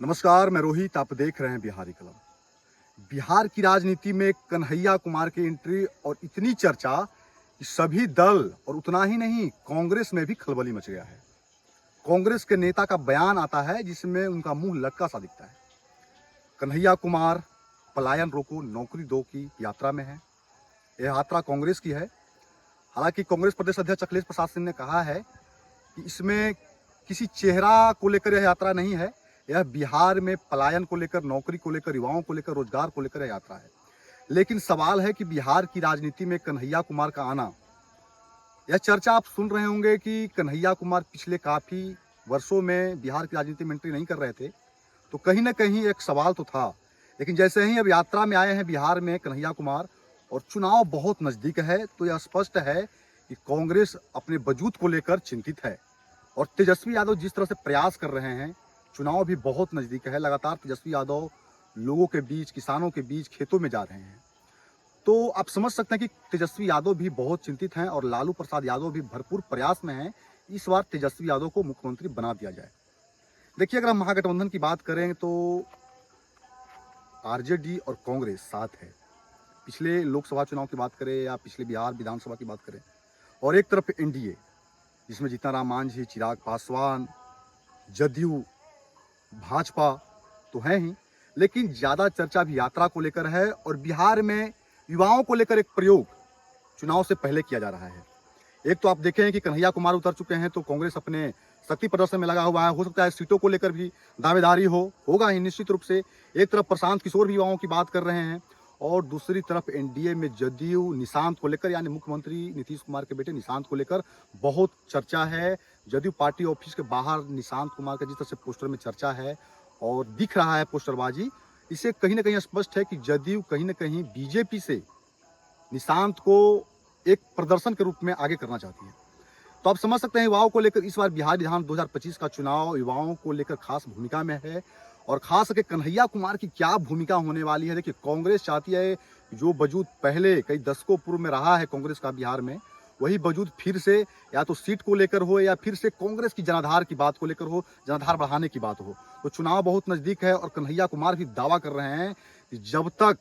नमस्कार, मैं रोहित। आप देख रहे हैं बिहारी कलम। बिहार की राजनीति में कन्हैया कुमार की एंट्री और इतनी चर्चा कि सभी दल और उतना ही नहीं, कांग्रेस में भी खलबली मच गया है। कांग्रेस के नेता का बयान आता है जिसमें उनका मुंह लटका सा दिखता है। कन्हैया कुमार पलायन रोको नौकरी दो की यात्रा में है। यह यात्रा कांग्रेस की है। हालांकि कांग्रेस प्रदेश अध्यक्ष अखिलेश प्रसाद सिंह ने कहा है कि इसमें किसी चेहरा को लेकर यह यात्रा नहीं है। यह बिहार में पलायन को लेकर, नौकरी को लेकर, युवाओं को लेकर, रोजगार को लेकर यह यात्रा है। लेकिन सवाल है कि बिहार की राजनीति में कन्हैया कुमार का आना, यह चर्चा आप सुन रहे होंगे कि कन्हैया कुमार पिछले काफ़ी वर्षों में बिहार की राजनीति में एंट्री नहीं कर रहे थे, तो कहीं ना कहीं एक सवाल तो था। लेकिन जैसे ही अब यात्रा में आए हैं बिहार में कन्हैया कुमार और चुनाव बहुत नज़दीक है, तो यह स्पष्ट है कि कांग्रेस अपने वजूद को लेकर चिंतित है। और तेजस्वी यादव जिस तरह से प्रयास कर रहे हैं, चुनाव भी बहुत नज़दीक है, लगातार तेजस्वी यादव लोगों के बीच, किसानों के बीच, खेतों में जा रहे हैं, तो आप समझ सकते हैं कि तेजस्वी यादव भी बहुत चिंतित हैं और लालू प्रसाद यादव भी भरपूर प्रयास में हैं इस बार तेजस्वी यादव को मुख्यमंत्री बना दिया जाए। देखिए, अगर हम महागठबंधन की बात करें तो आरजेडी और कांग्रेस साथ है। पिछले लोकसभा चुनाव की बात करें या पिछले बिहार विधानसभा की बात करें, और एक तरफ एनडीए जिसमें जीतन राम मांझी, चिराग पासवान, जदयू, भाजपा तो है ही, लेकिन ज़्यादा चर्चा भी यात्रा को लेकर है और बिहार में युवाओं को लेकर एक प्रयोग चुनाव से पहले किया जा रहा है। एक तो आप देखें कि कन्हैया कुमार उतर चुके हैं, तो कांग्रेस अपने शक्ति प्रदर्शन में लगा हुआ है। हो सकता है सीटों को लेकर भी दावेदारी होगा ही निश्चित रूप से। एक तरफ प्रशांत किशोर भी युवाओं की बात कर रहे हैं और दूसरी तरफ एनडीए में जदयू निशांत को लेकर, यानी मुख्यमंत्री नीतीश कुमार के बेटे निशांत को लेकर बहुत चर्चा है। जदयू पार्टी ऑफिस के बाहर निशांत कुमार का जिस तरह से पोस्टर में चर्चा है और दिख रहा है पोस्टरबाजी, इससे कहीं ना कहीं स्पष्ट है कि जदयू कहीं ना कहीं बीजेपी से निशांत को एक प्रदर्शन के रूप में आगे करना चाहती है। तो आप समझ सकते हैं युवाओं को लेकर इस बार बिहार विधान 2025 का चुनाव युवाओं को लेकर खास भूमिका में है। और खास करके कन्हैया कुमार की क्या भूमिका होने वाली है। देखिए, कांग्रेस चाहती है जो वजूद पहले कई दशकों पूर्व में रहा है कांग्रेस का बिहार में, वही वजूद फिर से या तो सीट को लेकर हो या फिर से कांग्रेस की जनाधार की बात को लेकर हो, जनाधार बढ़ाने की बात हो। तो चुनाव बहुत नज़दीक है और कन्हैया कुमार भी दावा कर रहे हैं कि जब तक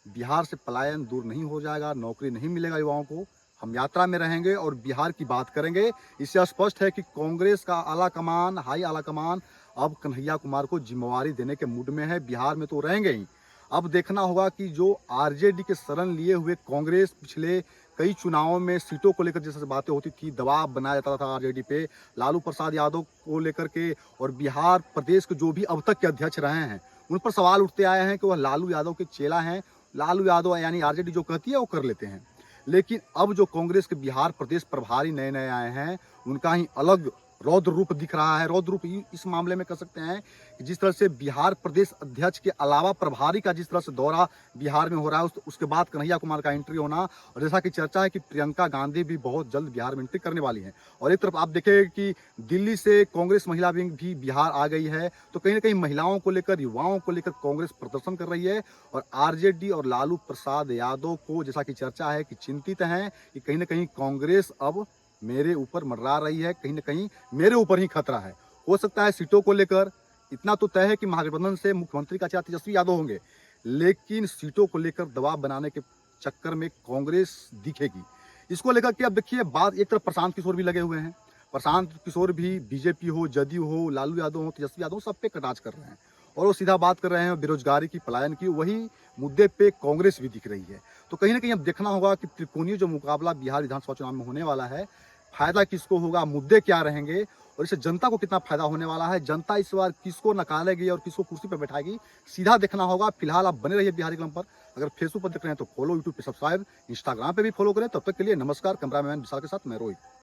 बिहार से पलायन दूर नहीं हो जाएगा, नौकरी नहीं मिलेगा युवाओं को, हम यात्रा में रहेंगे और बिहार की बात करेंगे। इससे स्पष्ट है कि कांग्रेस का आला कमान, हाई आला कमान अब कन्हैया कुमार को जिम्मेवारी देने के मूड में है। बिहार में तो रहेंगे ही, अब देखना होगा कि जो आरजेडी के शरण लिए हुए कांग्रेस पिछले कई चुनावों में सीटों को लेकर जैसे बातें होती थी, दबाव बनाया जाता था आरजेडी पे, लालू प्रसाद यादव को लेकर के, और बिहार प्रदेश के जो भी अब तक के अध्यक्ष रहे हैं उन पर सवाल उठते आए हैं कि वह लालू यादव के चेला हैं। लालू यादव यानी आरजेडी जो कहती है वो कर लेते हैं। लेकिन अब जो कांग्रेस के बिहार प्रदेश प्रभारी नए नए आए हैं, उनका ही अलग रौद्र रूप दिख रहा है। रौद्र रूप इस मामले में कह सकते हैं कि जिस तरह से बिहार प्रदेश अध्यक्ष के अलावा प्रभारी का जिस तरह से दौरा बिहार में हो रहा है, उसके बाद कन्हैया कुमार का एंट्री होना, और जैसा कि चर्चा है कि प्रियंका गांधी भी बहुत जल्द बिहार में एंट्री करने वाली हैं। और एक तरफ आप देखें कि दिल्ली से कांग्रेस महिला विंग भी बिहार आ गई है। तो कहीं ना कहीं महिलाओं को लेकर, युवाओं को लेकर कांग्रेस प्रदर्शन कर रही है और आरजेडी और लालू प्रसाद यादव को जैसा कि चर्चा है कि चिंतित हैं कि कहीं ना कहीं कांग्रेस अब मेरे ऊपर मंडरा रही है, कहीं ना कहीं मेरे ऊपर ही खतरा है। हो सकता है सीटों को लेकर इतना तो तय है कि महागठबंधन से मुख्यमंत्री का चेहरा तेजस्वी यादव होंगे, लेकिन सीटों को लेकर दबाव बनाने के चक्कर में कांग्रेस दिखेगी। इसको लेकर के अब देखिए, बात एक तरफ प्रशांत किशोर भी लगे हुए हैं। प्रशांत किशोर भी बीजेपी हो, जदयू हो, लालू यादव हो, तेजस्वी यादव, सब पे कटाच कर रहे हैं और वो सीधा बात कर रहे हैं बेरोजगारी की, पलायन की। वही मुद्दे पे कांग्रेस भी दिख रही है। तो कहीं ना कहीं अब देखना होगा कि त्रिकोणीय जो मुकाबला बिहार विधानसभा चुनाव में होने वाला है, फायदा किसको होगा, मुद्दे क्या रहेंगे और इससे जनता को कितना फायदा होने वाला है, जनता इस बार किसको नकारेगी और किसको कुर्सी पर बैठाएगी, सीधा देखना होगा। फिलहाल आप बने रहिए बिहारी कलम पर। अगर फेसबुक पर देख रहे हैं तो फॉलो, यूट्यूब पे सब्सक्राइब, इंस्टाग्राम पे भी फॉलो करें। तब तक के लिए नमस्कार। कैमरामैन विशाल के साथ मैं रोहित।